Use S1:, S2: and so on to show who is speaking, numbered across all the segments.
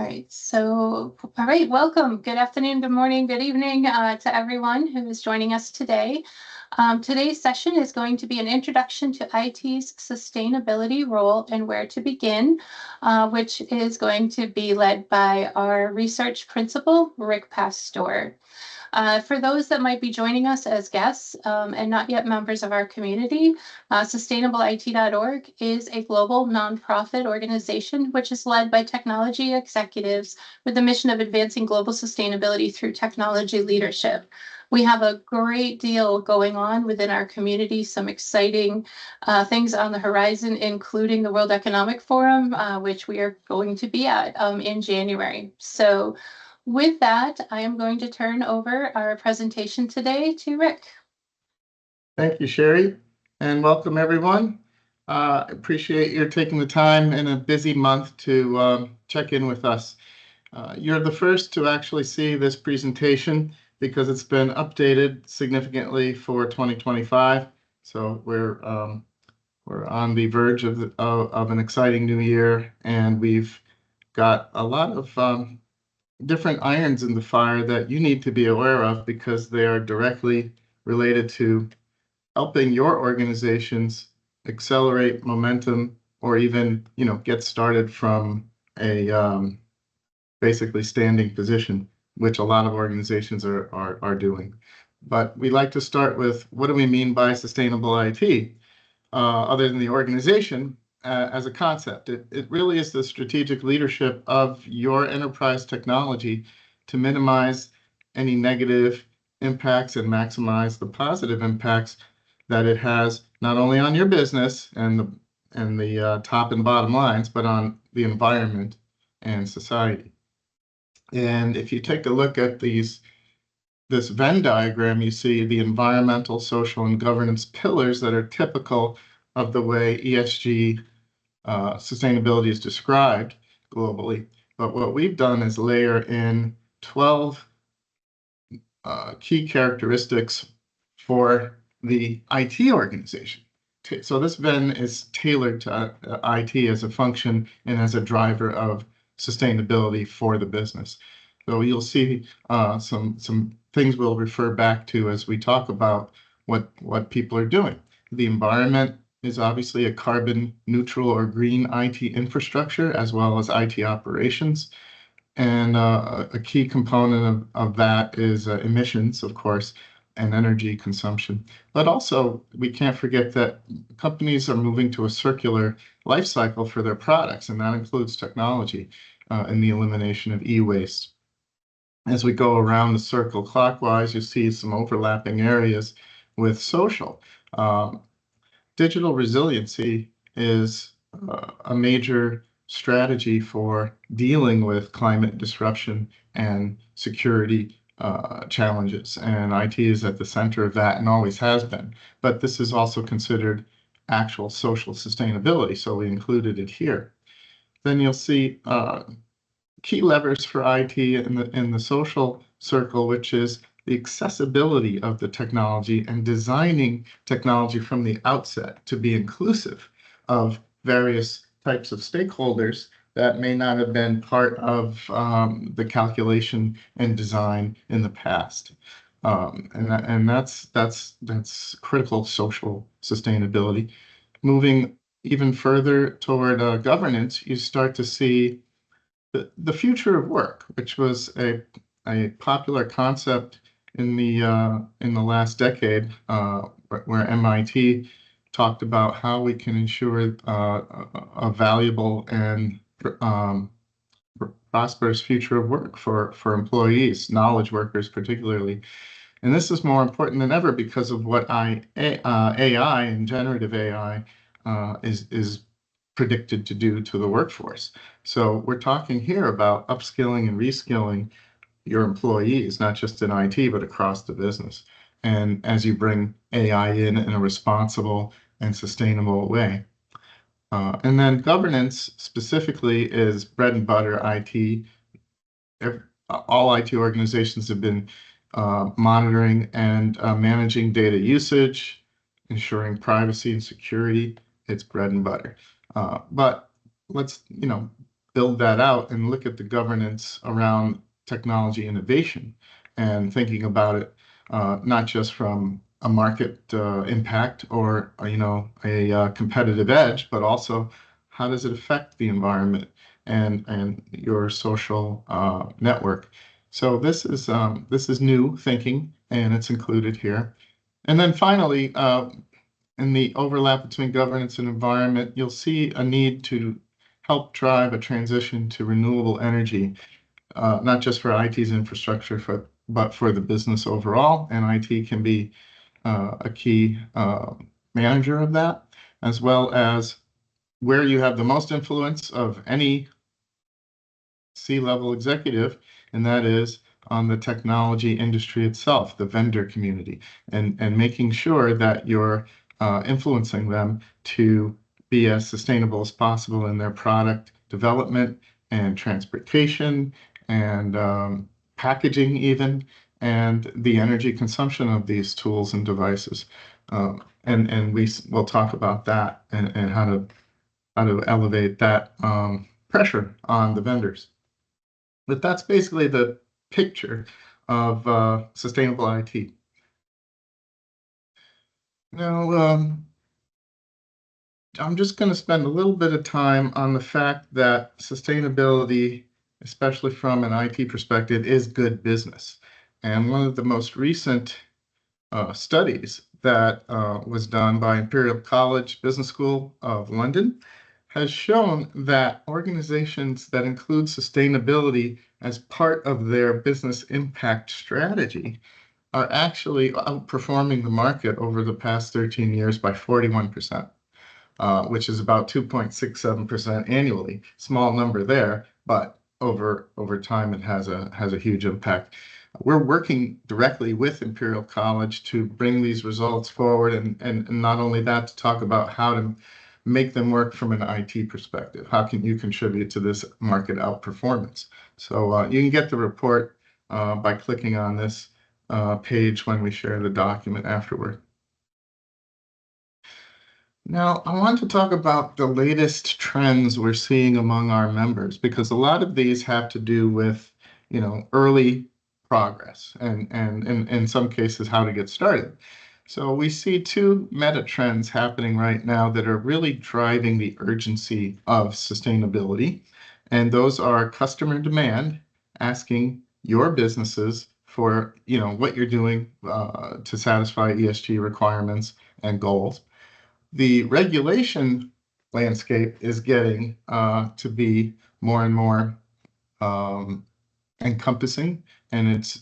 S1: All right, welcome. Good afternoon, good morning, good evening to everyone who is joining us today. Today's session is going to be an introduction to IT's sustainability role and where to begin, which is going to be led by our research principal, Rick Pastor. For those that might be joining us as guests and not yet members of our community, sustainableIT.org is a global nonprofit organization which is led by technology executives with the mission of advancing global sustainability through technology leadership. We have a great deal going on within our community, some exciting things on the horizon, including the World Economic Forum, which we are going to be at in January. So with that, I am going to turn over our presentation today to Rick.
S2: Thank you, Sherry, and welcome everyone. Appreciate your taking the time in a busy month to check in with us. You're the first to actually see this presentation because it's been updated significantly for 2025. So we're on the verge of an exciting new year, and we've got a lot of different irons in the fire that you need to be aware of because they are directly related to helping your organizations accelerate momentum or even, get started from a basically standing position, which a lot of organizations are doing. But we like to start with, what do we mean by sustainable IT? Other than the organization, as a concept. It really is the strategic leadership of your enterprise technology to minimize any negative impacts and maximize the positive impacts that it has not only on your business and the top and bottom lines, but on the environment and society. And if you take a look at this Venn diagram, you see the environmental, social, and governance pillars that are typical of the way ESG sustainability is described globally. But what we've done is layer in 12 key characteristics for the IT organization. So this Venn is tailored to IT as a function and as a driver of sustainability for the business. So you'll see some things we'll refer back to as we talk about what people are doing. The environment is obviously a carbon neutral or green IT infrastructure, as well as IT operations. And a key component of that is emissions, of course, and energy consumption. But also, we can't forget that companies are moving to a circular life cycle for their products, and that includes technology and the elimination of e-waste. As we go around the circle clockwise, you see some overlapping areas with social. Digital resiliency is a major strategy for dealing with climate disruption and security challenges. And IT is at the center of that and always has been. But this is also considered actual social sustainability, so we included it here. Then you'll see key levers for IT in the social circle, which is the accessibility of the technology and designing technology from the outset to be inclusive of various types of stakeholders that may not have been part of the calculation and design in the past. And that's critical social sustainability. Moving even further toward governance, you start to see the future of work, which was a popular concept in the last decade, where MIT talked about how we can ensure a valuable and prosperous future of work for employees, knowledge workers particularly. And this is more important than ever because of what AI and generative AI is predicted to do to the workforce. So we're talking here about upskilling and reskilling your employees, not just in IT, but across the business. And as you bring AI in a responsible and sustainable way. And then governance specifically is bread and butter IT. All IT organizations have been monitoring and managing data usage, ensuring privacy and security. It's bread and butter. But let's, build that out and look at the governance around technology innovation and thinking about it not just from a market impact or a competitive edge, but also how does it affect the environment and your social network. So this is new thinking, and it's included here. And then finally, in the overlap between governance and environment, you'll see a need to help drive a transition to renewable energy, not just for IT's infrastructure, but for the business overall. And IT can be a key manager of that, as well as where you have the most influence of any C-level executive, and that is on the technology industry itself, the vendor community, and making sure that you're influencing them to be as sustainable as possible in their product development and transportation and packaging even, and the energy consumption of these tools and devices. And we'll talk about that and how to elevate that pressure on the vendors. But that's basically the picture of sustainable IT. Now, I'm just going to spend a little bit of time on the fact that sustainability, especially from an IT perspective, is good business. And one of the most recent studies that was done by Imperial College Business School of London has shown that organizations that include sustainability as part of their business impact strategy are actually outperforming the market over the past 13 years by 41%, which is about 2.67% annually. Small number there, but over time it has a huge impact. We're working directly with Imperial College to bring these results forward, and not only that, to talk about how to make them work from an IT perspective. How can you contribute to this market outperformance? So you can get the report by clicking on this page when we share the document afterward. Now, I want to talk about the latest trends we're seeing among our members, because a lot of these have to do with, early progress and in some cases how to get started. So we see two meta trends happening right now that are really driving the urgency of sustainability. And those are customer demand, asking your businesses for, what you're doing to satisfy ESG requirements and goals. The regulation landscape is getting to be more and more encompassing, and it's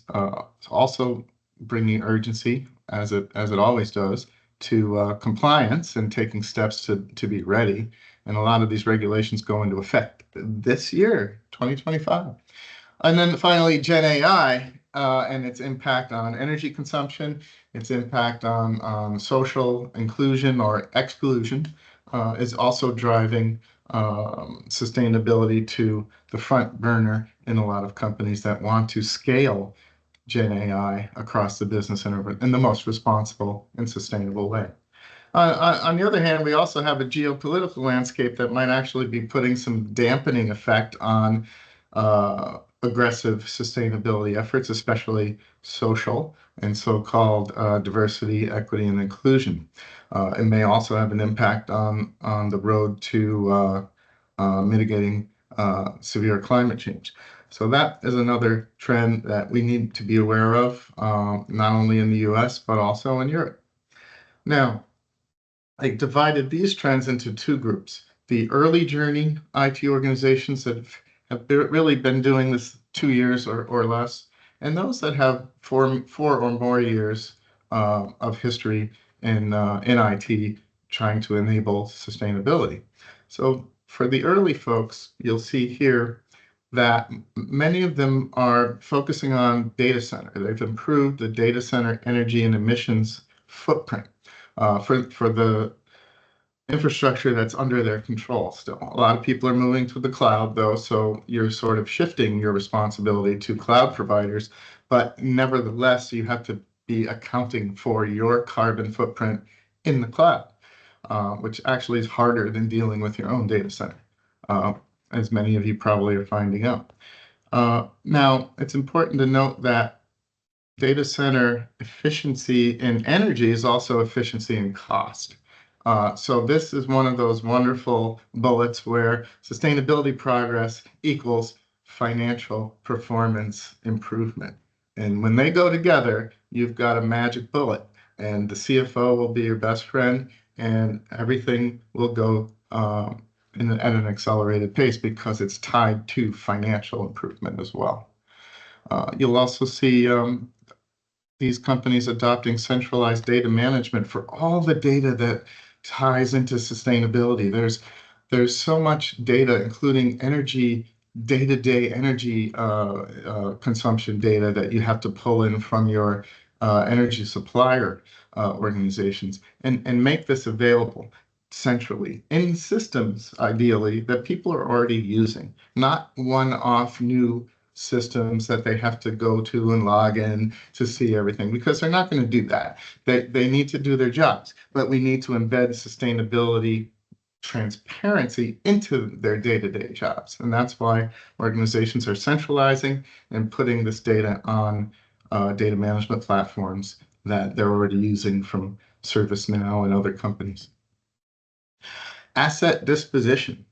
S2: also bringing urgency, as it always does, to compliance and taking steps to be ready. And a lot of these regulations go into effect this year, 2025. And then finally, Gen AI and its impact on energy consumption, its impact on social inclusion or exclusion is also driving sustainability to the front burner in a lot of companies that want to scale Gen AI across the business in the most responsible and sustainable way. On the other hand, we also have a geopolitical landscape that might actually be putting some dampening effect on aggressive sustainability efforts, especially social and so-called diversity, equity, and inclusion. It may also have an impact on the road to mitigating severe climate change. So that is another trend that we need to be aware of, not only in the US, but also in Europe. Now, I divided these trends into two groups. The early journey IT organizations that have really been doing this 2 years or less, and those that have four or more years of history in IT trying to enable sustainability. So for the early folks, you'll see here that many of them are focusing on data center. They've improved the data center energy and emissions footprint for the infrastructure that's under their control still. A lot of people are moving to the cloud, though, so you're sort of shifting your responsibility to cloud providers, but nevertheless, you have to be accounting for your carbon footprint in the cloud, which actually is harder than dealing with your own data center. as many of you probably are finding out. Now, it's important to note that data center efficiency in energy is also efficiency in cost. So this is one of those wonderful bullets where sustainability progress equals financial performance improvement. And when they go together, you've got a magic bullet, and the CFO will be your best friend, and everything will go at an accelerated pace because it's tied to financial improvement as well. You'll also see these companies adopting centralized data management for all the data that ties into sustainability. There's so much data, including energy, day-to-day energy consumption data that you have to pull in from your energy supplier organizations and make this available centrally in systems, ideally, that people are already using, not one-off new systems that they have to go to and log in to see everything, because they're not going to do that. They need to do their jobs, but we need to embed sustainability transparency into their day-to-day jobs. And that's why organizations are centralizing and putting this data on data management platforms that they're already using from ServiceNow and other companies. Asset disposition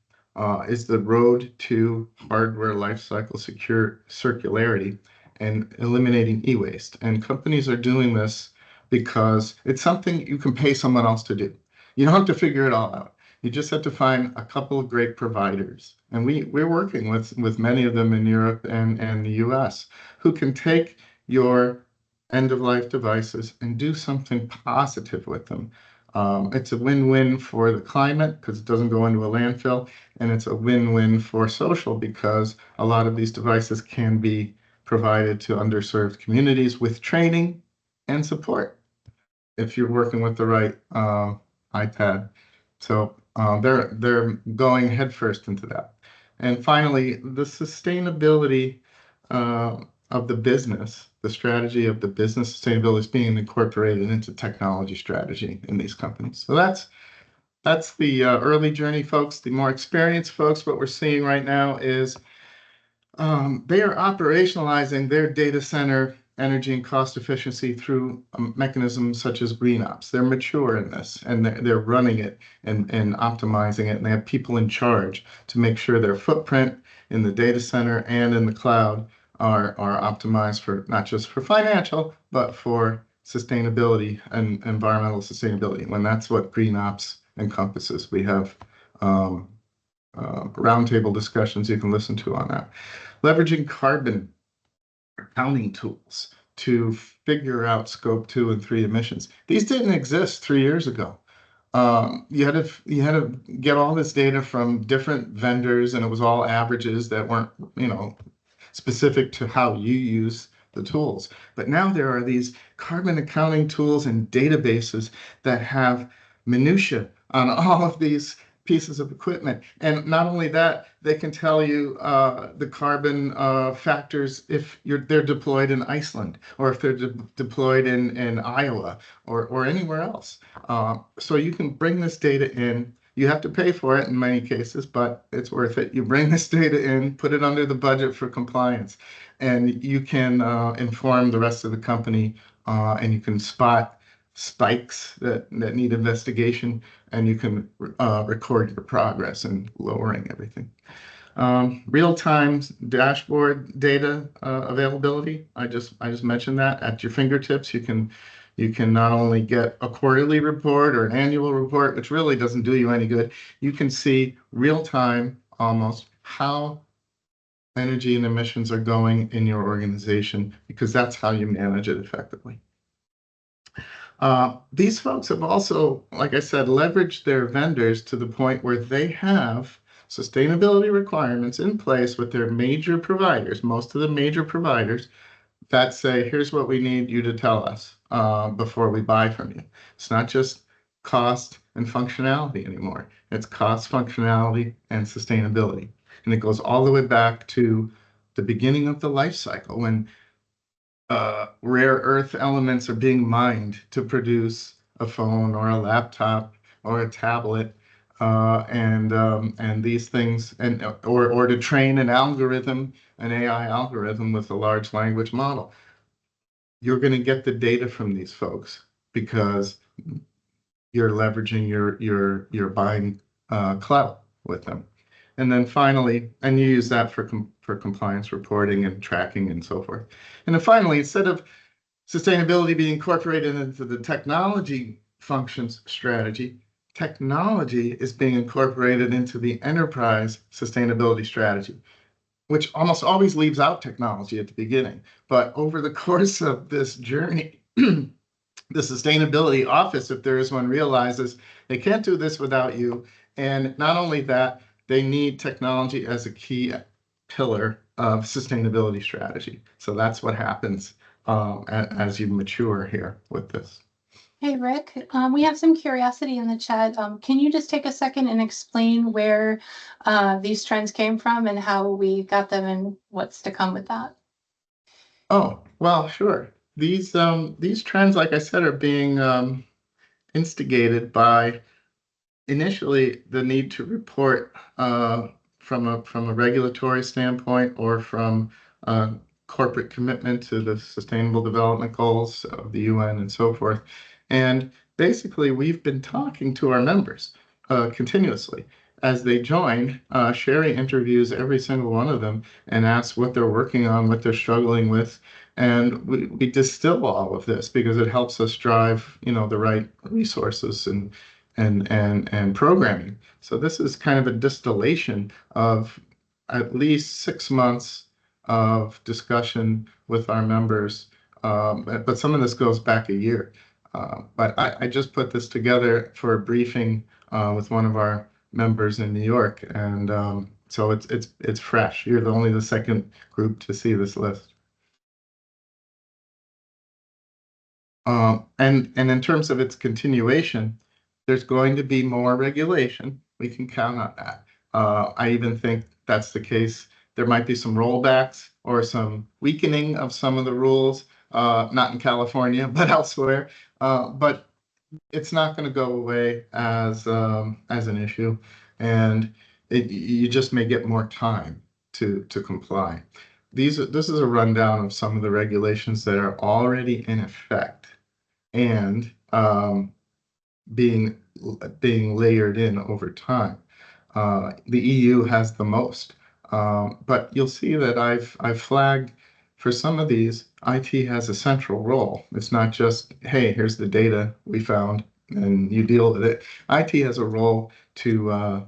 S2: is the road to hardware lifecycle secure circularity and eliminating e-waste. And companies are doing this because it's something you can pay someone else to do. You don't have to figure it all out. You just have to find a couple of great providers. And we're working with many of them in Europe and the US who can take your end-of-life devices and do something positive with them. It's a win-win for the climate because it doesn't go into a landfill, and it's a win-win for social because a lot of these devices can be provided to underserved communities with training and support if you're working with the right iPad. So they're going headfirst into that. And finally, the sustainability of the business, the strategy of the business sustainability is being incorporated into technology strategy in these companies. So that's the early journey folks. The more experienced folks, what we're seeing right now is they are operationalizing their data center energy and cost efficiency through mechanisms such as green ops. They're mature in this, and they're running it and optimizing it, and they have people in charge to make sure their footprint in the data center and in the cloud are optimized for not just for financial, but for sustainability and environmental sustainability. When that's what green ops encompasses, we have roundtable discussions you can listen to on that. Leveraging carbon accounting tools to figure out scope 2 and 3 emissions. These didn't exist 3 years ago. You had to get all this data from different vendors, and it was all averages that weren't, specific to how you use the tools. But now there are these carbon accounting tools and databases that have minutia on all of these pieces of equipment. And not only that, they can tell you the carbon factors if they're deployed in Iceland or if they're deployed in Iowa or anywhere else. So you can bring this data in. You have to pay for it in many cases, but it's worth it. You bring this data in, put it under the budget for compliance, and you can inform the rest of the company, and you can spot spikes that need investigation, and you can record your progress in lowering everything. Real-time dashboard data availability. I just mentioned that at your fingertips. You can not only get a quarterly report or an annual report, which really doesn't do you any good. You can see real-time almost how energy and emissions are going in your organization, because that's how you manage it effectively. These folks have also, like I said, leveraged their vendors to the point where they have sustainability requirements in place with their major providers, most of the major providers, that say, here's what we need you to tell us before we buy from you. It's not just cost and functionality anymore. It's cost, functionality, and sustainability. And it goes all the way back to the beginning of the life cycle when rare earth elements are being mined to produce a phone or a laptop or a tablet. and these things, or to train an algorithm, an AI algorithm with a large language model. You're going to get the data from these folks because you're leveraging your buying clout with them. And then finally, and you use that for compliance reporting and tracking and so forth. And then finally, instead of sustainability being incorporated into the technology functions strategy, technology is being incorporated into the enterprise sustainability strategy, which almost always leaves out technology at the beginning. But over the course of this journey, the sustainability office, if there is one, realizes they can't do this without you. And not only that, they need technology as a key pillar of sustainability strategy. So that's what happens as you mature here with this.
S1: Hey, Rick, we have some curiosity in the chat. Can you just take a second and explain where these trends came from and how we got them and what's to come with that?
S2: Oh, well, sure. These trends, like I said, are being instigated by initially the need to report from a regulatory standpoint or from corporate commitment to the Sustainable Development Goals of the UN and so forth. And basically, we've been talking to our members continuously. As they join, Sherry interviews every single one of them and asks what they're working on, what they're struggling with. And we distill all of this because it helps us drive, the right resources and programming. So this is kind of a distillation of at least 6 months of discussion with our members. But some of this goes back a year. But I just put this together for a briefing with one of our members in New York, and so it's fresh. You're only the second group to see this list. And in terms of its continuation, there's going to be more regulation. We can count on that. I even think that's the case. There might be some rollbacks or some weakening of some of the rules, not in California, but elsewhere. But it's not going to go away as an issue, and you just may get more time to comply. This is a rundown of some of the regulations that are already in effect and being layered in over time. The EU has the most, but you'll see that I've flagged for some of these. IT has a central role. It's not just, hey, here's the data we found and you deal with it. IT has a role to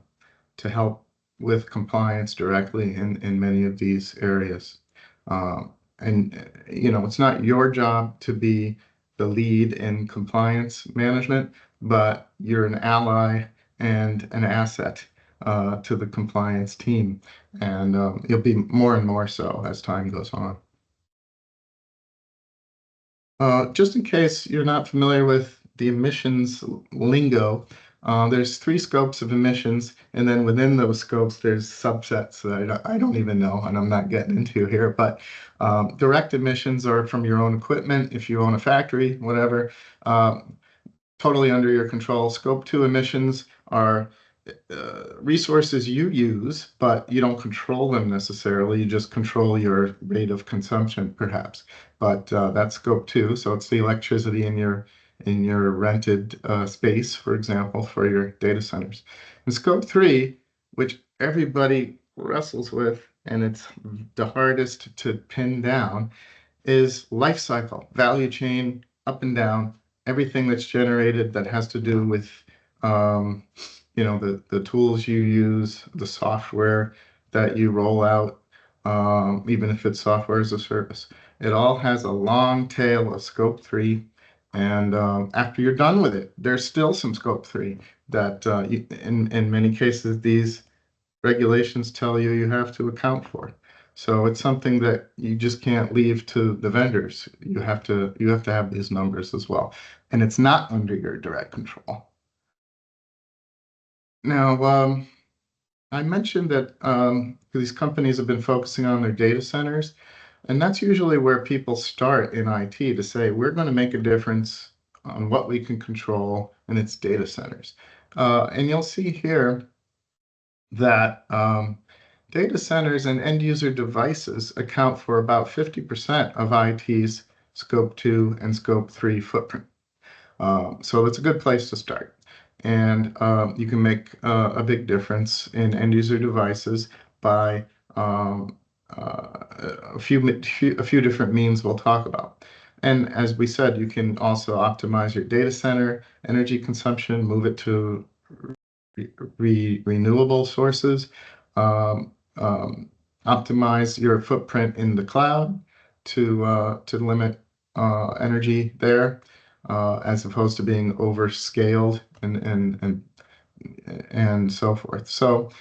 S2: help with compliance directly in many of these areas. And it's not your job to be the lead in compliance management, but you're an ally and an asset to the compliance team. And you'll be more and more so as time goes on. Just in case you're not familiar with the emissions lingo, there's 3 scopes of emissions, and then within those scopes, there's subsets that I don't even know, and I'm not getting into here. But direct emissions are from your own equipment, if you own a factory, whatever, totally under your control. Scope 2 emissions are resources you use, but you don't control them necessarily. You just control your rate of consumption, perhaps. But that's scope 2. So it's the electricity in your rented space, for example, for your data centers. And scope 3, which everybody wrestles with, and it's the hardest to pin down, is life cycle, value chain, up and down, everything that's generated that has to do with the tools you use, the software that you roll out, even if it's software as a service. It all has a long tail of scope 3. And after you're done with it, there's still some scope 3 that in many cases, these regulations tell you have to account for. So it's something that you just can't leave to the vendors. You have to have these numbers as well. And it's not under your direct control. Now, I mentioned that these companies have been focusing on their data centers, and that's usually where people start in IT to say, we're going to make a difference on what we can control, and it's data centers. And you'll see here that data centers and end user devices account for about 50% of IT's Scope 2 and Scope 3 footprint. So it's a good place to start. And you can make a big difference in end user devices by a few different means we'll talk about. And as we said, you can also optimize your data center energy consumption, move it to renewable sources, um, um, optimize your footprint in the cloud to limit energy there, as opposed to being overscaled and so forth. So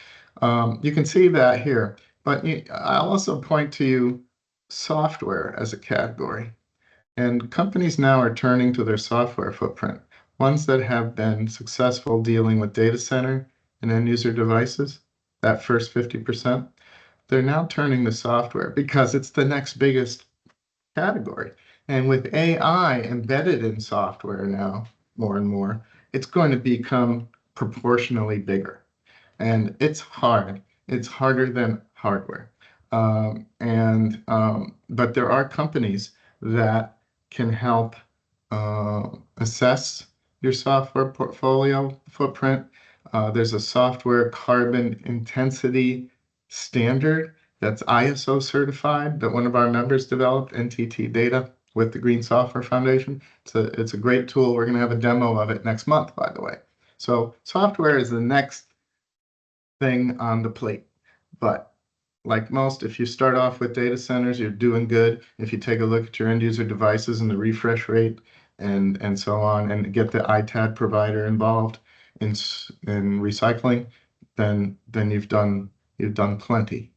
S2: you can see that here, but I'll also point to you software as a category. And companies now are turning to their software footprint, ones that have been successful dealing with data center and end user devices, that first 50%. They're now turning to software because it's the next biggest category. And with AI embedded in software now, more and more, it's going to become proportionally bigger. And it's hard. It's harder than hardware. But there are companies that can help assess your software portfolio footprint. There's a software carbon intensity standard that's ISO certified that one of our members developed, NTT Data, with the Green Software Foundation. It's a great tool. We're going to have a demo of it next month, by the way. So software is the next thing on the plate. But like most, if you start off with data centers, you're doing good. If you take a look at your end user devices and the refresh rate and so on, and get the ITAD provider involved in recycling, then you've done plenty.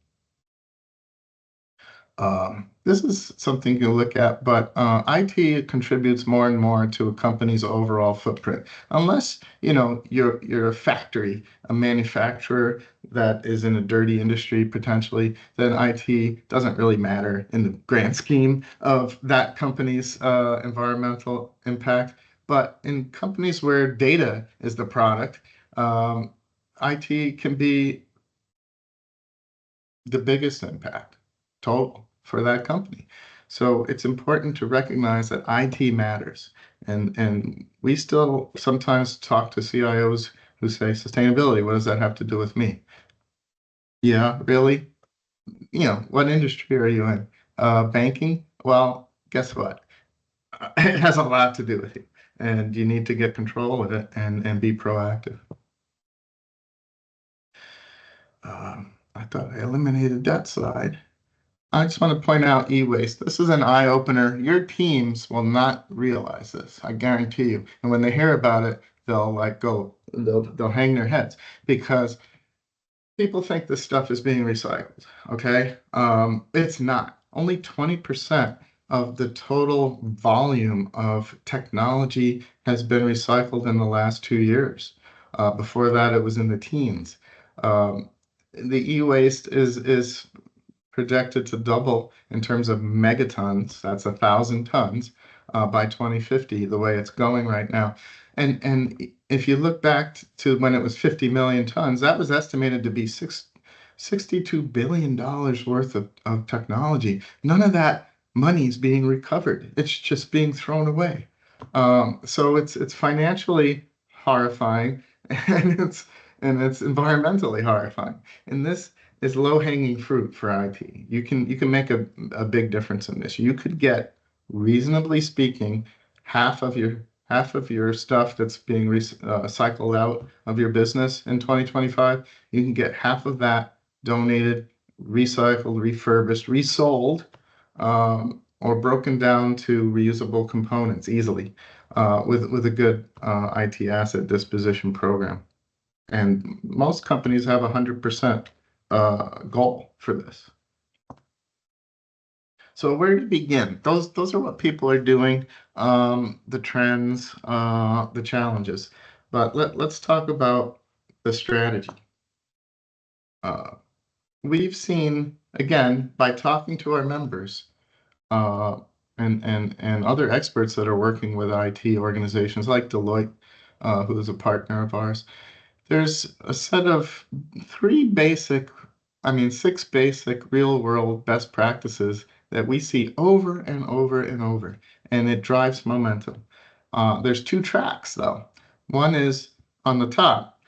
S2: This is something you look at, but IT contributes more and more to a company's overall footprint. Unless you're a factory, a manufacturer that is in a dirty industry potentially, then IT doesn't really matter in the grand scheme of that company's environmental impact. But in companies where data is the product, IT can be the biggest impact total for that company. So it's important to recognize that IT matters. And we still sometimes talk to CIOs who say, sustainability, what does that have to do with me? Yeah, really? What industry are you in? Banking? Well, guess what? It has a lot to do with you. And you need to get control of it and be proactive. I thought I eliminated that slide. I just want to point out e-waste. This is an eye-opener. Your teams will not realize this, I guarantee you. And when they hear about it, they'll hang their heads because people think this stuff is being recycled, okay? It's not. Only 20% of the total volume of technology has been recycled in the last 2 years. Before that, it was in the teens. The e-waste is projected to double in terms of megatons. That's 1,000 tons by 2050, the way it's going right now. And if you look back to when it was 50 million tons, that was estimated to be $62 billion worth of technology. None of that money is being recovered. It's just being thrown away. So it's financially horrifying and it's environmentally horrifying. And this is low-hanging fruit for IT. You can make a big difference in this. You could get, reasonably speaking, half of your stuff that's being cycled out of your business in 2025. You can get half of that donated, recycled, refurbished, resold, or broken down to reusable components easily with a good IT asset disposition program. And most companies have 100% goal for this. So where to begin? Those are what people are doing, the trends, the challenges. But let's talk about the strategy. We've seen, again, by talking to our members and other experts that are working with IT organizations like Deloitte, who is a partner of ours. There's a set of six basic real-world best practices that we see over and over and over, and it drives momentum. There's two tracks, though. One is on the top,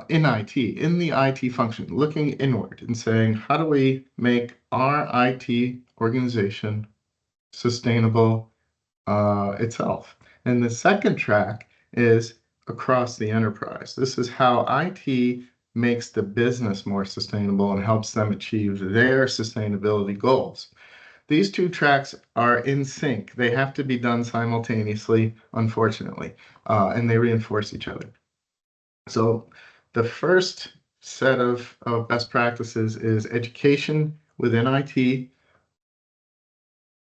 S2: in IT, in the IT function, looking inward and saying, how do we make our IT organization sustainable itself? And the second track is across the enterprise. This is how IT makes the business more sustainable and helps them achieve their sustainability goals. These two tracks are in sync. They have to be done simultaneously, unfortunately, and they reinforce each other. So the first set of best practices is education within IT.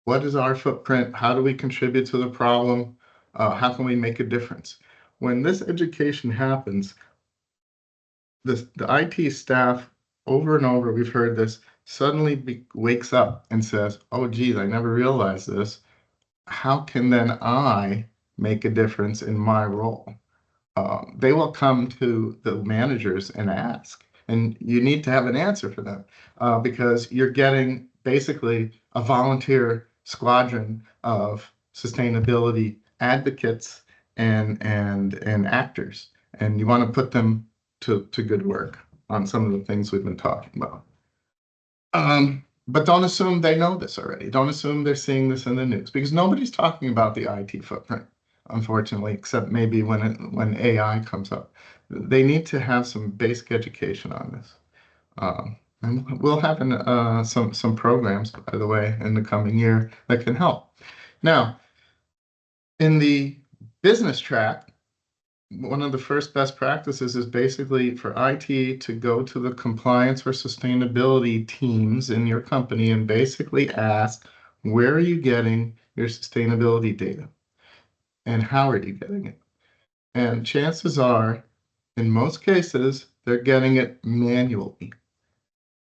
S2: What is our footprint? How do we contribute to the problem? How can we make a difference? When this education happens, the IT staff, over and over, we've heard this, suddenly wakes up and says, oh, geez, I never realized this. How can then I make a difference in my role? They will come to the managers and ask, and you need to have an answer for them because you're getting basically a volunteer squadron of sustainability advocates and actors, and you want to put them to good work on some of the things we've been talking about. But don't assume they know this already. Don't assume they're seeing this in the news because nobody's talking about the IT footprint, unfortunately, except maybe when AI comes up. They need to have some basic education on this. And we'll have some programs, by the way, in the coming year that can help. Now, in the business track, one of the first best practices is basically for IT to go to the compliance or sustainability teams in your company and basically ask, where are you getting your sustainability data? And how are you getting it? And chances are, in most cases, they're getting it manually.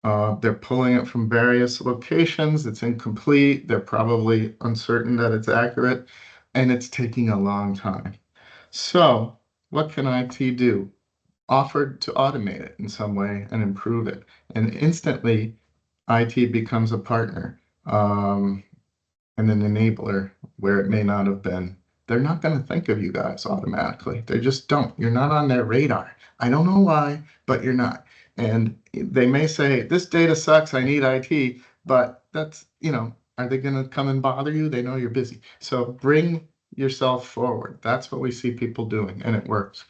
S2: They're pulling it from various locations. It's incomplete. They're probably uncertain that it's accurate, and it's taking a long time. So what can IT do? Offered to automate it in some way and improve it. And instantly, IT becomes a partner and an enabler where it may not have been. They're not going to think of you guys automatically. They just don't. You're not on their radar. I don't know why, but you're not. And they may say, this data sucks, I need IT, but that's, are they going to come and bother you? They know you're busy. So bring yourself forward. That's what we see people doing, and it works.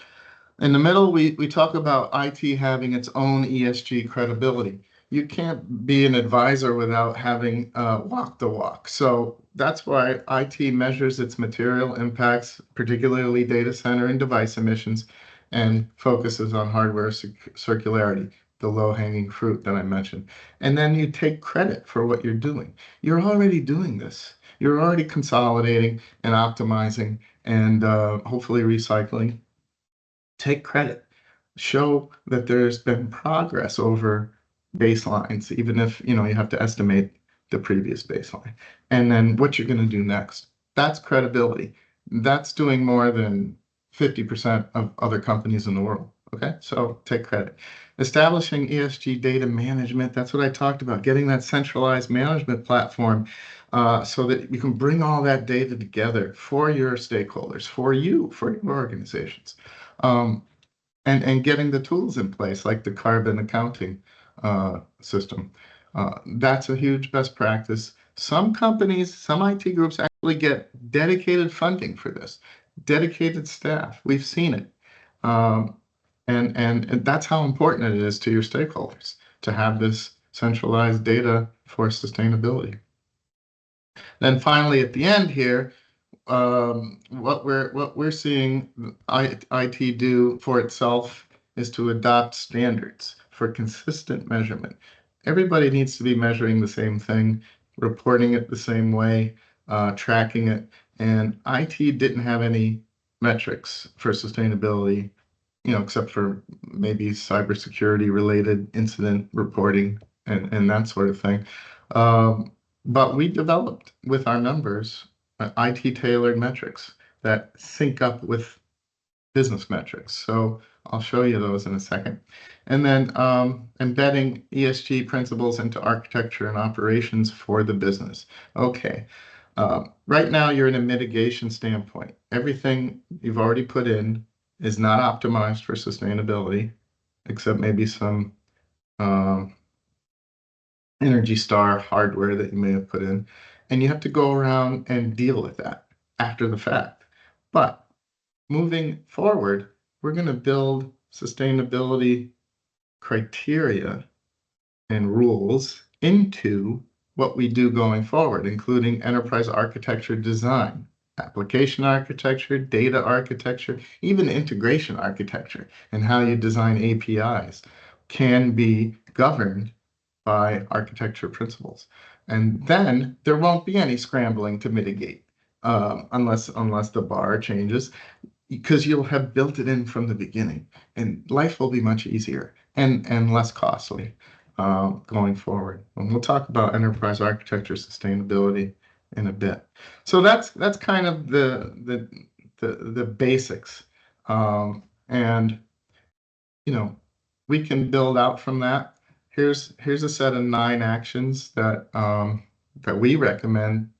S2: In the middle, we talk about IT having its own ESG credibility. You can't be an advisor without having walked the walk. So that's why IT measures its material impacts, particularly data center and device emissions, and focuses on hardware circularity, the low-hanging fruit that I mentioned. And then you take credit for what you're doing. You're already doing this. You're already consolidating and optimizing and hopefully recycling. Take credit, show that there's been progress over baselines, even if you have to estimate the previous baseline. And then what you're going to do next. That's credibility. That's doing more than 50% of other companies in the world. Okay, so take credit. Establishing ESG data management, that's what I talked about, getting that centralized management platform so that you can bring all that data together for your stakeholders, for your organizations. And getting the tools in place, like the carbon accounting system. That's a huge best practice. Some companies, some IT groups actually get dedicated funding for this, dedicated staff. We've seen it. And that's how important it is to your stakeholders to have this centralized data for sustainability. Then finally, at the end here, what we're seeing IT do for itself is to adopt standards for consistent measurement. Everybody needs to be measuring the same thing, reporting it the same way, tracking it. And IT didn't have any metrics for sustainability, except for maybe cybersecurity related incident reporting and that sort of thing. But we developed with our numbers IT tailored metrics that sync up with business metrics. So I'll show you those in a second. And then embedding ESG principles into architecture and operations for the business. Okay. Right now, you're in a mitigation standpoint. Everything you've already put in is not optimized for sustainability, except maybe some Energy Star hardware that you may have put in. And you have to go around and deal with that after the fact. But moving forward, we're going to build sustainability criteria and rules into what we do going forward, including enterprise architecture design, application architecture, data architecture, even integration architecture, and how you design APIs can be governed by architecture principles. And then there won't be any scrambling to mitigate unless the bar changes, because you'll have built it in from the beginning, and life will be much easier and less costly going forward. And we'll talk about enterprise architecture sustainability in a bit. So that's kind of the basics, and we can build out from that. Here's a set of 9 actions that we recommend.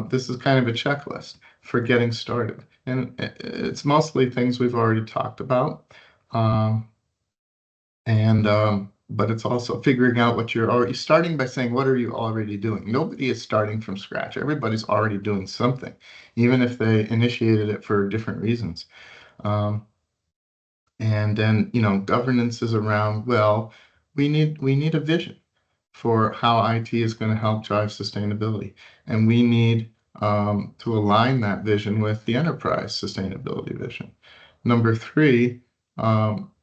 S2: This is kind of a checklist for getting started. And it's mostly things we've already talked about. But it's also figuring out what you're already starting by saying, what are you already doing? Nobody is starting from scratch. Everybody's already doing something, even if they initiated it for different reasons. And then, governance is around, well, we need a vision for how IT is going to help drive sustainability. And we need to align that vision with the enterprise sustainability vision. Number 3,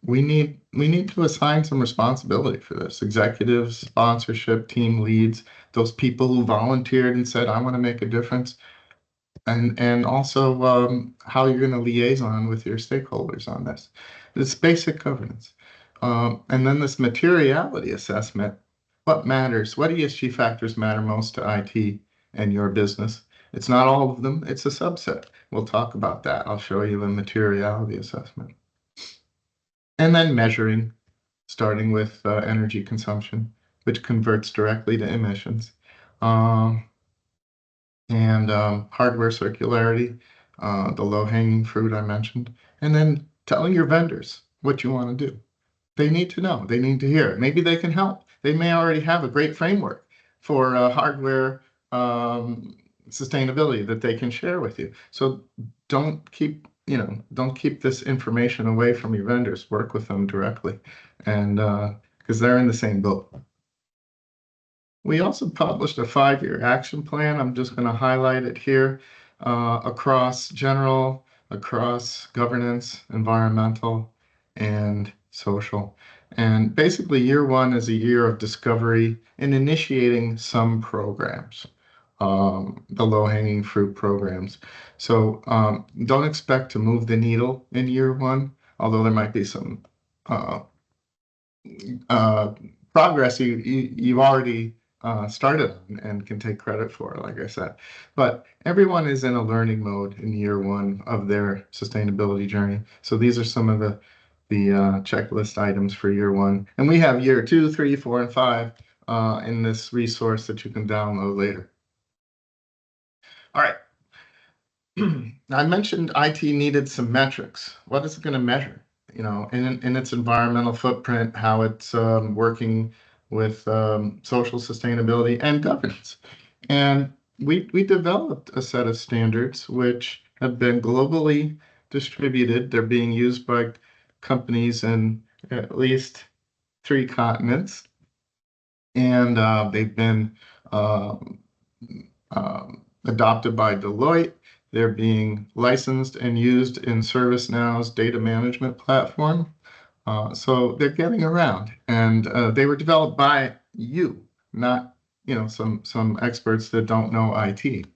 S2: we need to assign some responsibility for this. Executives, sponsorship, team leads, those people who volunteered and said, I want to make a difference. And also how you're going to liaison with your stakeholders on this. It's basic governance. And then this materiality assessment, what matters? What ESG factors matter most to IT and your business? It's not all of them, it's a subset. We'll talk about that. I'll show you the materiality assessment. And then measuring, starting with energy consumption, which converts directly to emissions. And hardware circularity, the low-hanging fruit I mentioned, and then telling your vendors what you want to do. They need to know. They need to hear it. Maybe they can help. They may already have a great framework for hardware sustainability that they can share with you. So don't keep this information away from your vendors. Work with them directly, and because they're in the same boat. We also published a 5-year action plan. I'm just going to highlight it here across governance, environmental, and social. And basically, year 1 is a year of discovery and initiating some programs, the low-hanging fruit programs. So don't expect to move the needle in year 1, although there might be some progress you've already started on and can take credit for, like I said. But everyone is in a learning mode in year 1 of their sustainability journey. So these are some of the checklist items for year 1. And we have year 2, 3, 4, and 5 in this resource that you can download later. All right. I mentioned IT needed some metrics. What is it going to measure? In its environmental footprint, how it's working with social sustainability and governance. And we developed a set of standards which have been globally distributed. They're being used by companies in at least 3 continents. And they've been adopted by Deloitte. They're being licensed and used in ServiceNow's data management platform. So they're getting around, and they were developed by you, not some experts that don't know IT.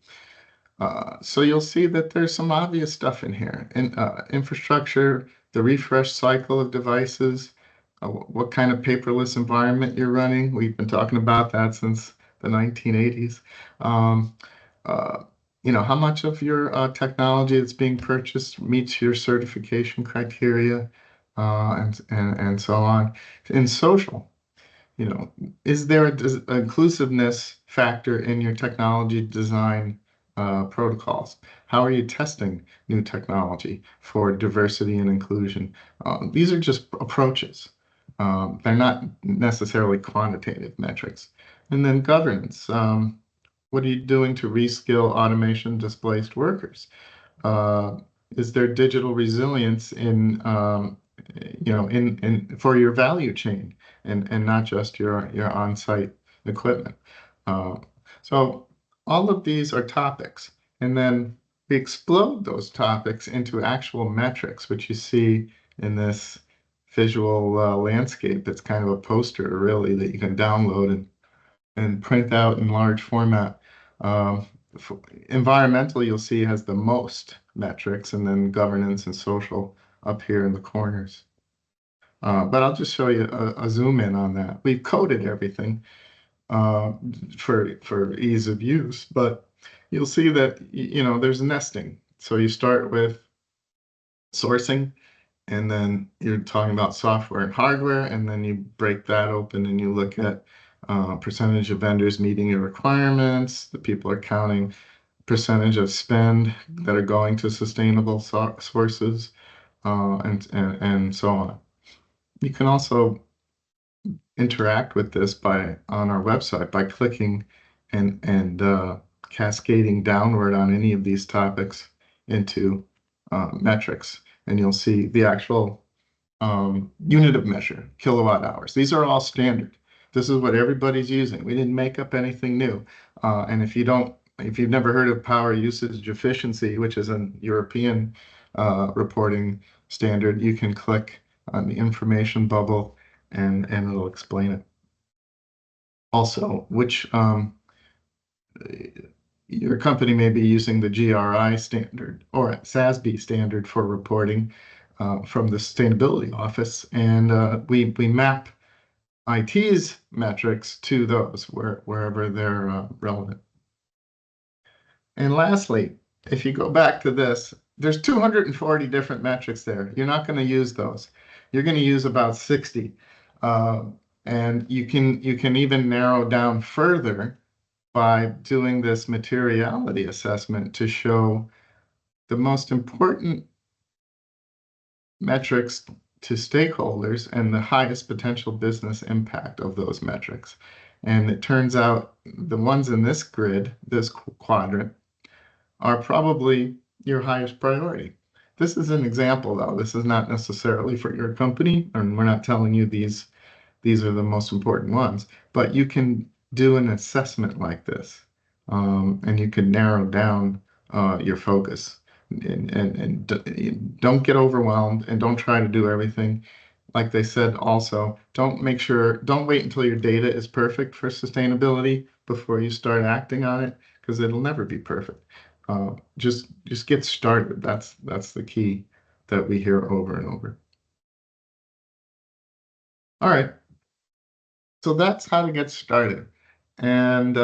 S2: So you'll see that there's some obvious stuff in here. Infrastructure, the refresh cycle of devices, what kind of paperless environment you're running. We've been talking about that since the 1980s. how much of your technology that's being purchased meets your certification criteria, and so on. In social, is there an inclusiveness factor in your technology design protocols? How are you testing new technology for diversity and inclusion? These are just approaches. They're not necessarily quantitative metrics. And then governance. What are you doing to reskill automation displaced workers? Uh, is there digital resilience in for your value chain and not just your on-site equipment? Uh, so all of these are topics, and then we explode those topics into actual metrics, which you see in this visual landscape. It's kind of a poster, really, that you can download and print out in large format. Um, Environmental, you'll see, has the most metrics, and then governance and social up here in the corners. But I'll just show you a zoom in on that. We've coded everything uh, for ease of use, but you'll see that there's nesting. So you start with sourcing, and then you're talking about software and hardware, and then you break that open and you look at percentage of vendors meeting your requirements. The people are counting percentage of spend that are going to sustainable sources, and so on. You can also interact with this on our website by clicking and cascading downward on any of these topics into metrics, and you'll see the actual unit of measure, kilowatt hours. These are all standard. This is what everybody's using. We didn't make up anything new. And if you've never heard of power usage efficiency, which is a European reporting standard, you can click on the information bubble and it'll explain it. Also, which your company may be using the GRI standard or SASB standard for reporting from the Sustainability Office, and we map IT's metrics to those wherever they're relevant. And lastly, if you go back to this, there's 240 different metrics there. You're not going to use those. You're going to use about 60. And you can even narrow down further by doing this materiality assessment to show the most important metrics to stakeholders and the highest potential business impact of those metrics. And it turns out the ones in this grid, this quadrant, are probably your highest priority. This is an example, though. This is not necessarily for your company, and we're not telling you these are the most important ones, but you can do an assessment like this, and you can narrow down your focus. And don't get overwhelmed, and don't try to do everything. Like they said, also, don't wait until your data is perfect for sustainability before you start acting on it, because it'll never be perfect. Just get started. That's the key that we hear over and over. All right. So that's how to get started. And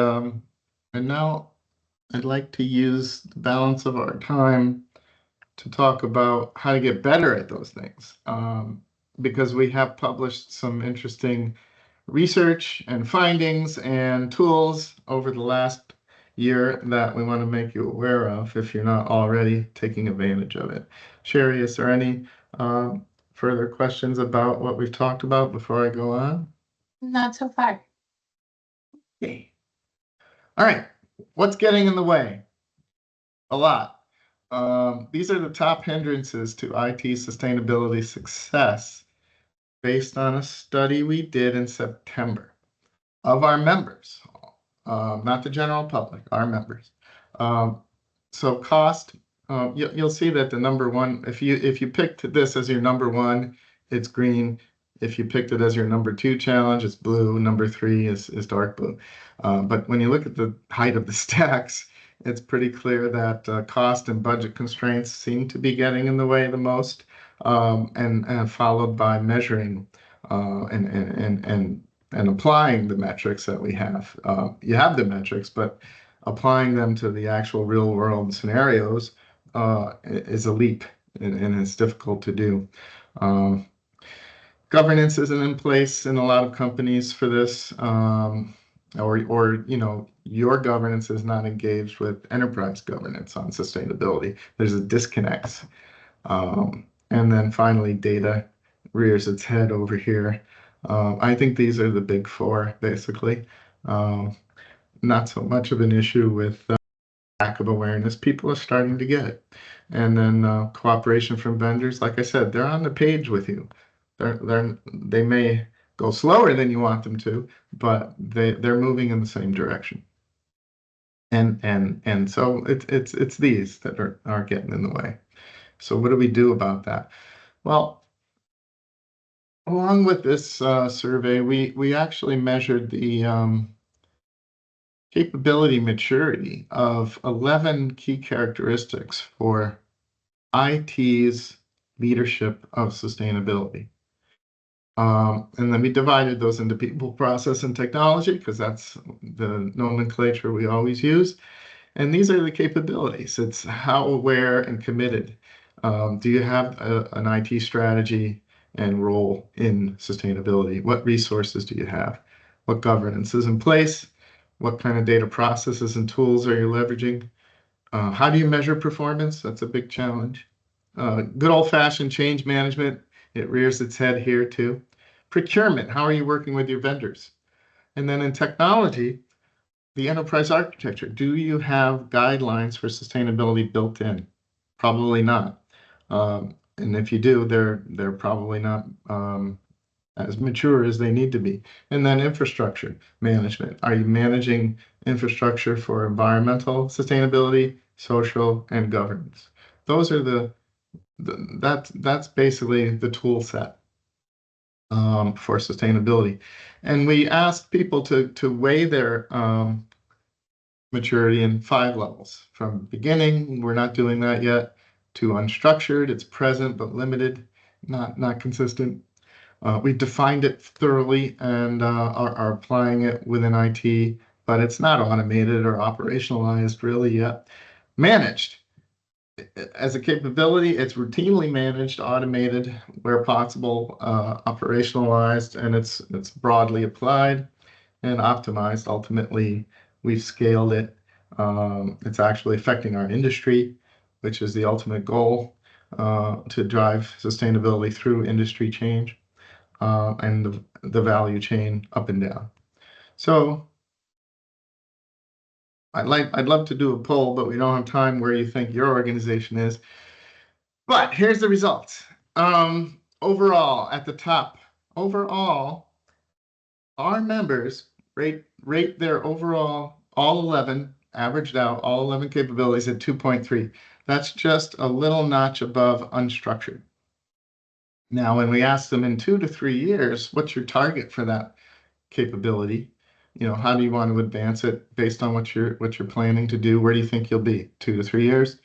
S2: now I'd like to use the balance of our time to talk about how to get better at those things, because we have published some interesting research and findings and tools over the last year that we want to make you aware of if you're not already taking advantage of it. Sherry, is there any further questions about what we've talked about before I go on?
S1: Not so far.
S2: Okay. All right. What's getting in the way? A lot. These are the top hindrances to IT sustainability success based on a study we did in September of our members, not the general public, our members. So cost, you'll see that the number one, if you picked this as your number one, it's green. If you picked it as your number two challenge, it's blue. Number three is dark blue. But when you look at the height of the stacks, it's pretty clear that cost and budget constraints seem to be getting in the way the most, and followed by measuring and applying the metrics that we have. You have the metrics, but applying them to the actual real world scenarios is a leap, and it's difficult to do. Governance isn't in place in a lot of companies for this, or your governance is not engaged with enterprise governance on sustainability. There's a disconnect. And then finally, data rears its head over here. I think these are the big four, basically. Not so much of an issue with lack of awareness. People are starting to get it. And then cooperation from vendors, like I said, they're on the page with you. They may go slower than you want them to, but they're moving in the same direction. And so it's these that are getting in the way. So what do we do about that? Well, along with this survey, we actually measured the capability maturity of 11 key characteristics for IT's leadership of sustainability. And then we divided those into people, process, and technology, because that's the nomenclature we always use. And these are the capabilities. It's how aware and committed. Do you have an IT strategy and role in sustainability? What resources do you have? What governance is in place? What kind of data processes and tools are you leveraging? How do you measure performance? That's a big challenge. Good old-fashioned change management, it rears its head here too. Procurement, how are you working with your vendors? And then in technology, the enterprise architecture, do you have guidelines for sustainability built in? Probably not. And if you do, they're probably not as mature as they need to be. And then infrastructure management. Are you managing infrastructure for environmental sustainability, social, and governance? Those are that's basically the tool set for sustainability. And we asked people to weigh their maturity in 5 levels. From beginning, we're not doing that yet, to unstructured, it's present but limited, not consistent. We defined it thoroughly and are applying it within IT, but it's not automated or operationalized really yet. Managed. As a capability, it's routinely managed, automated where possible, operationalized, and it's broadly applied and optimized. Ultimately, we've scaled it. It's actually affecting our industry, which is the ultimate goal, to drive sustainability through industry change. And the value chain up and down. So I'd love to do a poll, but we don't have time where you think your organization is. But here's the results. Overall, at the top, overall, our members rate their overall, all 11, averaged out, all 11 capabilities at 2.3. That's just a little notch above unstructured. Now, when we ask them in 2 to 3 years, what's your target for that capability? How do you want to advance it based on what you're planning to do? Where do you think you'll be 2 to 3 years?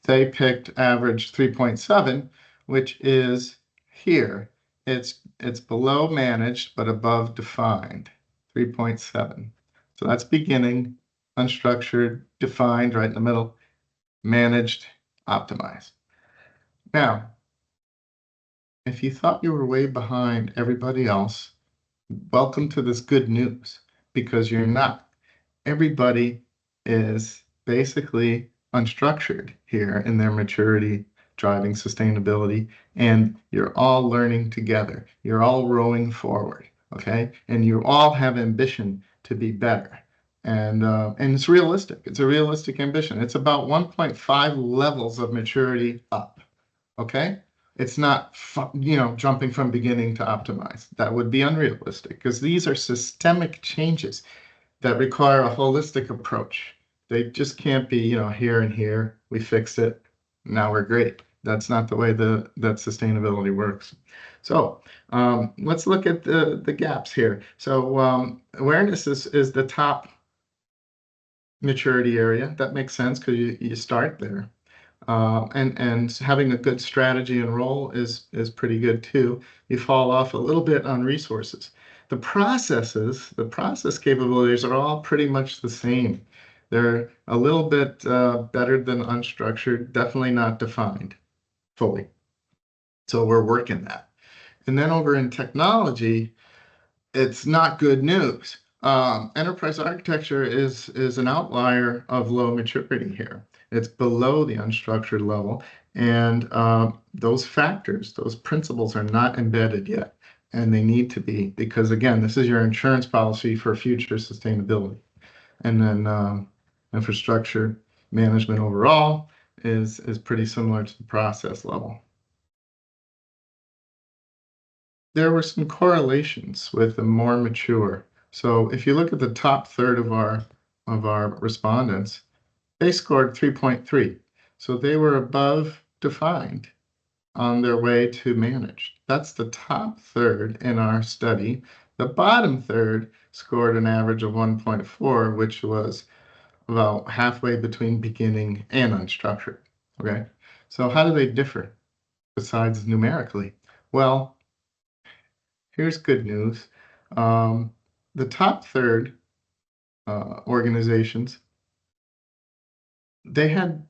S2: They picked average 3.7, which is here. It's below managed but above defined. 3.7. So that's beginning, unstructured, defined right in the middle, managed, optimized. Now, if you thought you were way behind everybody else, welcome to this good news, because you're not. Everybody is basically unstructured here in their maturity, driving sustainability, and you're all learning together. You're all rowing forward, okay? And you all have ambition to be better. And it's realistic. It's a realistic ambition. It's about 1.5 levels of maturity up, okay? It's not, jumping from beginning to optimize. That would be unrealistic, because these are systemic changes that require a holistic approach. They just can't be, here and here, we fixed it, now we're great. That's not the way that sustainability works. So let's look at the gaps here. So awareness is the top maturity area. That makes sense, because you start there. And having a good strategy and role is pretty good too. You fall off a little bit on resources. The process capabilities are all pretty much the same. They're a little bit better than unstructured, definitely not defined fully. So we're working that. And then over in technology, it's not good news. Enterprise architecture is an outlier of low maturity here. It's below the unstructured level, and those factors, those principles are not embedded yet, and they need to be because again, this is your insurance policy for future sustainability. And then infrastructure management overall is pretty similar to the process level. There were some correlations with the more mature. So if you look at the top third of our respondents, they scored 3.3. So they were above defined on their way to managed. That's the top third in our study. The bottom third scored an average of 1.4, which was about halfway between beginning and unstructured. Okay, so how do they differ besides numerically? Well, here's good news. The top third organizations, they had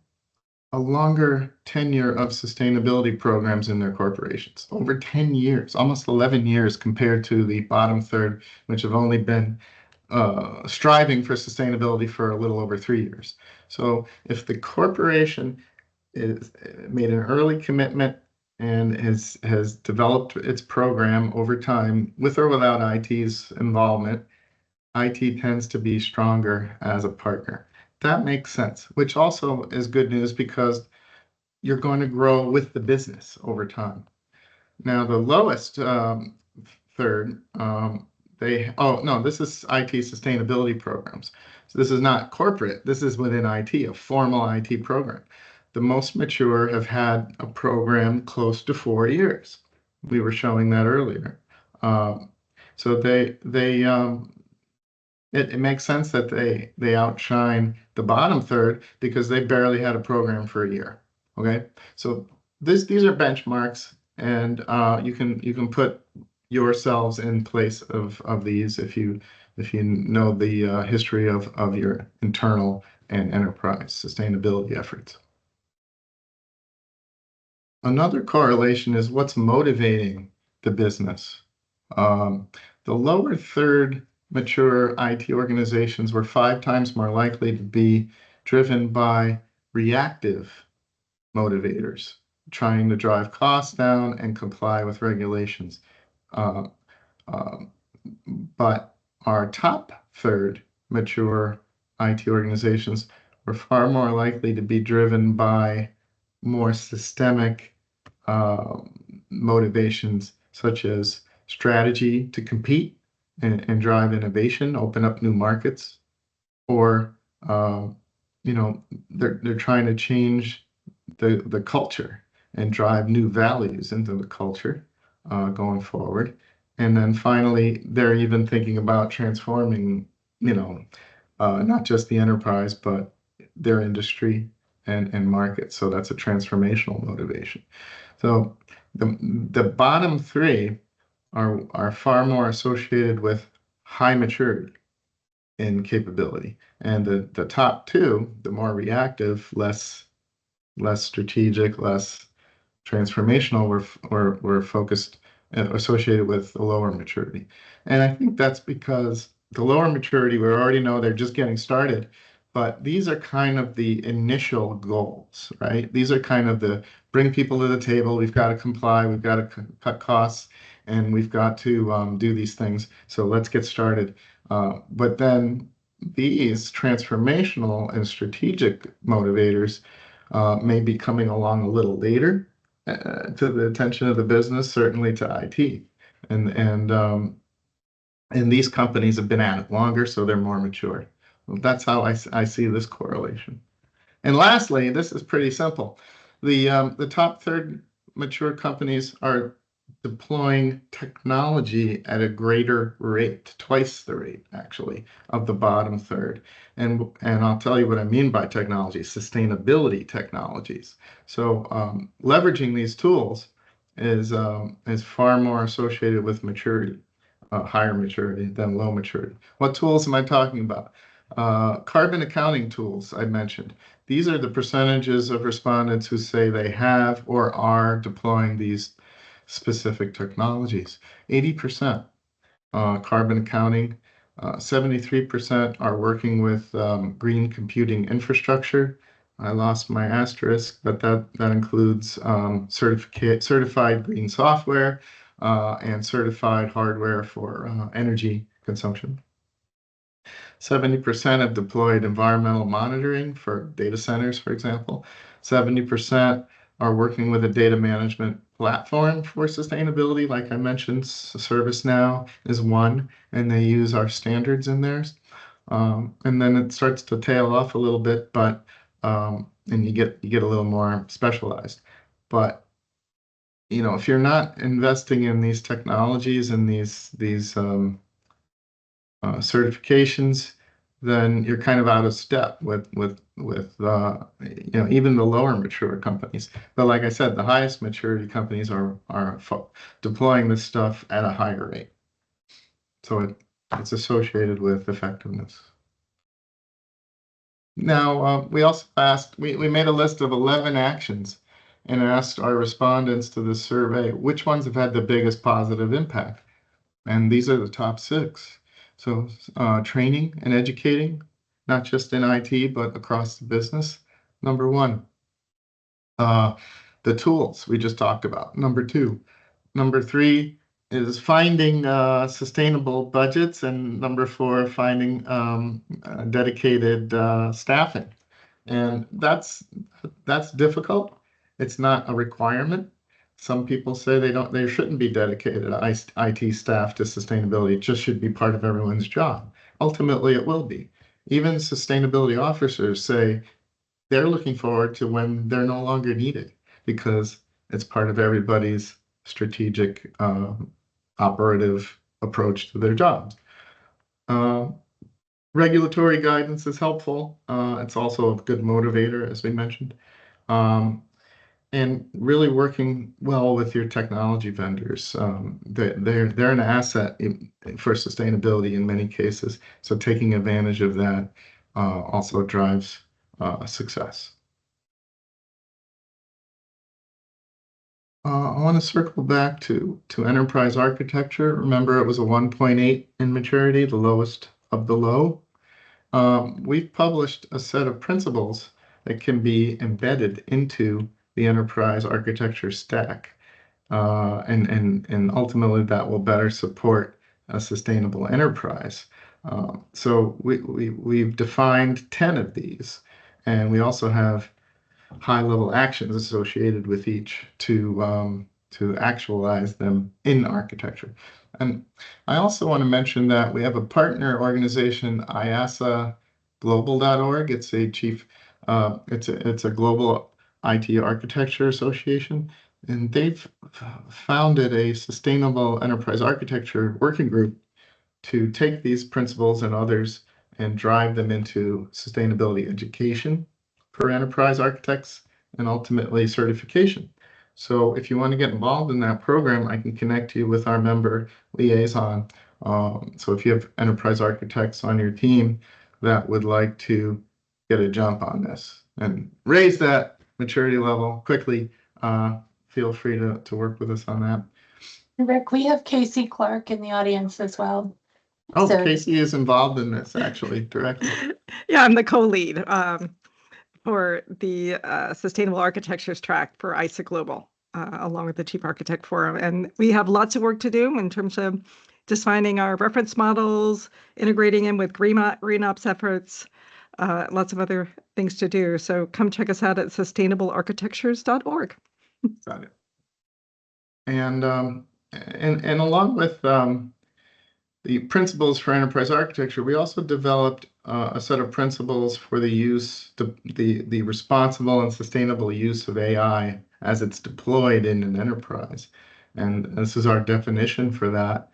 S2: a longer tenure of sustainability programs in their corporations, over 10 years, almost 11 years compared to the bottom third, which have only been striving for sustainability for a little over 3 years. So if the corporation is made an early commitment and has developed its program over time with or without IT's involvement, IT tends to be stronger as a partner. That makes sense, which also is good news because you're going to grow with the business over time. Now, the lowest third, oh no, this is IT sustainability programs. So this is not corporate, this is within IT, a formal IT program. The most mature have had a program close to 4 years. We were showing that earlier. So it makes sense that they outshine the bottom third because they barely had a program for a year. Okay, so these are benchmarks, and you can put yourselves in place of these if you know the history of your internal and enterprise sustainability efforts. Another correlation is what's motivating the business. The lower third mature IT organizations were 5 times more likely to be driven by reactive motivators, trying to drive costs down and comply with regulations. Uh, uh, but our top third mature IT organizations were far more likely to be driven by more systemic motivations, such as strategy to compete and drive innovation, open up new markets, or they're trying to change the culture and drive new values into the culture going forward. And then finally, they're even thinking about transforming, not just the enterprise, but their industry and market. So that's a transformational motivation. So the bottom three are far more associated with high maturity in capability. And the top two, the more reactive, less strategic, less transformational, were focused associated with the lower maturity. And I think that's because the lower maturity, we already know they're just getting started, but these are kind of the initial goals, right? These are kind of the bring people to the table. We've got to comply. We've got to cut costs, and we've got to do these things. So let's get started. But then these transformational and strategic motivators may be coming along a little later to the attention of the business, certainly to IT. And these companies have been at it longer, so they're more mature. Well, that's how I see this correlation. And lastly, this is pretty simple. The top third mature companies are deploying technology at a greater rate, twice the rate actually of the bottom third. And I'll tell you what I mean by technology, sustainability technologies. So leveraging these tools is far more associated with maturity, higher maturity than low maturity. What tools am I talking about? Carbon accounting tools I mentioned. These are the percentages of respondents who say they have or are deploying these specific technologies. 80% carbon accounting, 73% are working with green computing infrastructure. I lost my asterisk, but that includes certified green software and certified hardware for energy consumption. 70% have deployed environmental monitoring for data centers, for example. 70% are working with a data management platform for sustainability. Like I mentioned, ServiceNow is one, and they use our standards in theirs. And then it starts to tail off a little bit, but and you get a little more specialized. But if you're not investing in these technologies and these certifications, then you're kind of out of step with even the lower mature companies. But like I said, the highest maturity companies are deploying this stuff at a higher rate. So it's associated with effectiveness. Now, we also asked, we made a list of 11 actions and asked our respondents to this survey, which ones have had the biggest positive impact? And these are the top 6. So training and educating, not just in IT, but across the business. Number 1, the tools we just talked about. Number 2. Number 3 is finding sustainable budgets. And number 4, finding dedicated staffing. And that's difficult. It's not a requirement. Some people say they shouldn't be dedicated IT staff to sustainability. It just should be part of everyone's job. Ultimately, it will be. Even sustainability officers say they're looking forward to when they're no longer needed because it's part of everybody's strategic operative approach to their jobs. Regulatory guidance is helpful. It's also a good motivator, as we mentioned. And really working well with your technology vendors. They're an asset for sustainability in many cases. So taking advantage of that also drives success. I want to circle back to enterprise architecture. Remember, it was a 1.8 in maturity, the lowest of the low. We've published a set of principles that can be embedded into the enterprise architecture stack. And ultimately that will better support a sustainable enterprise. So we've defined 10 of these, and we also have high-level actions associated with each to actualize them in architecture. And I also want to mention that we have a partner organization, IASAglobal.org. It's a global IT architecture association, and they've founded a sustainable enterprise architecture working group to take these principles and others and drive them into sustainability education for enterprise architects and ultimately certification. So if you want to get involved in that program, I can connect you with our member liaison. So if you have enterprise architects on your team that would like to get a jump on this and raise that maturity level quickly, feel free to work with us on that.
S1: Rick, we have Casey Clark in the audience as well.
S2: Oh, so Casey is involved in this actually directly.
S3: Yeah, I'm the co-lead for the Sustainable Architectures track for ISA Global, along with the Chief Architect Forum. And we have lots of work to do in terms of defining our reference models, integrating in with green ops efforts, lots of other things to do. So come check us out at sustainablearchitectures.org.
S2: Got it. And along with the principles for enterprise architecture, we also developed a set of principles for the responsible and sustainable use of AI as it's deployed in an enterprise. And this is our definition for that.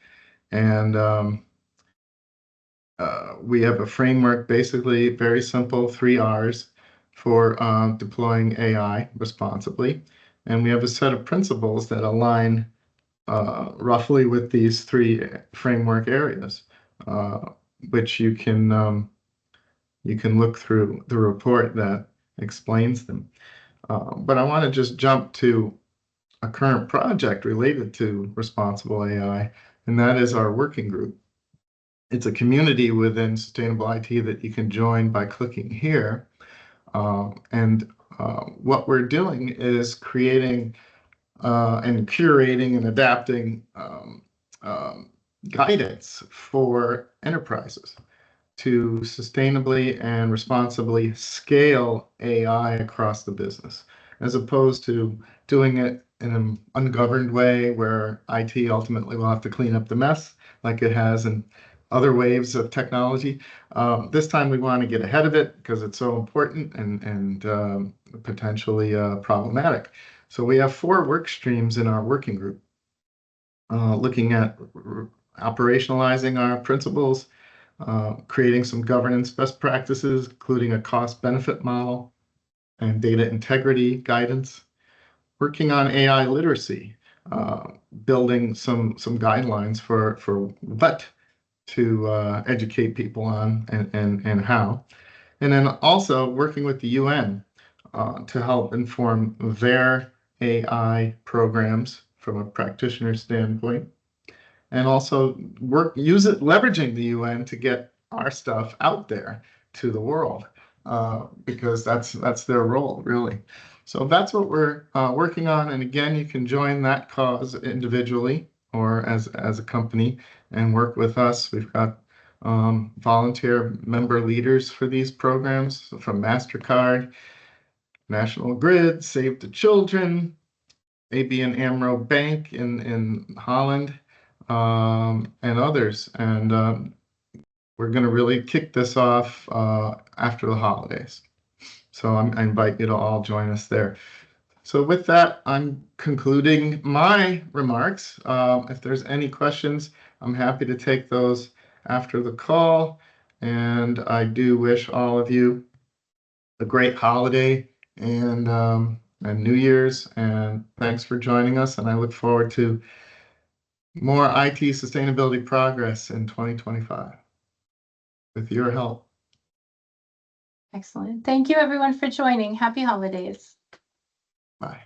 S2: And we have a framework, basically very simple, 3 R's for deploying AI responsibly. And we have a set of principles that align roughly with these 3 framework areas, which you can you can look through the report that explains them. But I want to just jump to a current project related to responsible AI, and that is our working group. It's a community within Sustainable IT that you can join by clicking here. What we're doing is creating and curating and adapting guidance for enterprises to sustainably and responsibly scale AI across the business, as opposed to doing it in an ungoverned way where IT ultimately will have to clean up the mess like it has in other waves of technology. This time we want to get ahead of it because it's so important and potentially problematic. So we have 4 work streams in our working group, looking at operationalizing our principles, creating some governance best practices, including a cost-benefit model and data integrity guidance, working on AI literacy, building some guidelines for what to educate people on and how, and then also working with the UN to help inform their AI programs from a practitioner standpoint, and also leveraging the UN to get our stuff out there to the world, because that's their role, really. So that's what we're working on. And again, you can join that cause individually or as a company and work with us. We've got volunteer member leaders for these programs from MasterCard, National Grid, Save the Children, ABN AMRO Bank in Holland, and others. And we're going to really kick this off after the holidays. So I invite you to all join us there. So with that, I'm concluding my remarks. If there's any questions, I'm happy to take those after the call. And I do wish all of you a great holiday and New Year's. And thanks for joining us. And I look forward to more IT sustainability progress in 2025 with your help.
S1: Excellent. Thank you, everyone, for joining. Happy holidays.
S2: Bye.